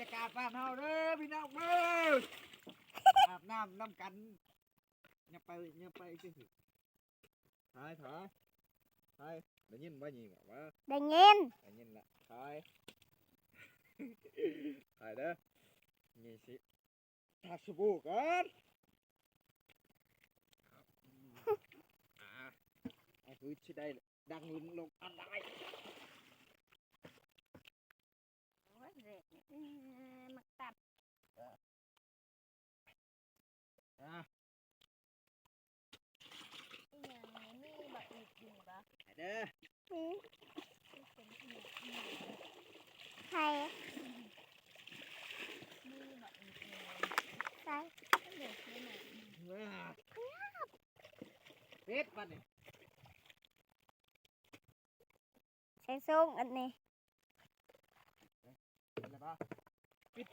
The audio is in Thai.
รยากาศบ้านเฮาเด้อพี่น้องเด้ออาบน้ำน้ำกันเนี่ยไปสิถอยได้ยินบ่ยิงว่า ได้เงิน ได้ยินละถอยเด้อนี่สิทักสบู่ก่อนคือสิได้ดังลงอันได้มักตัดอย่างนี้มีแบบอีกอยู่ปะ เด้อ ใครมีแบบอีกใช่เด็กนี่หน่อย เป็ดปันนี่ ใช้ส้มอันนี้ อะไรบ้างปิด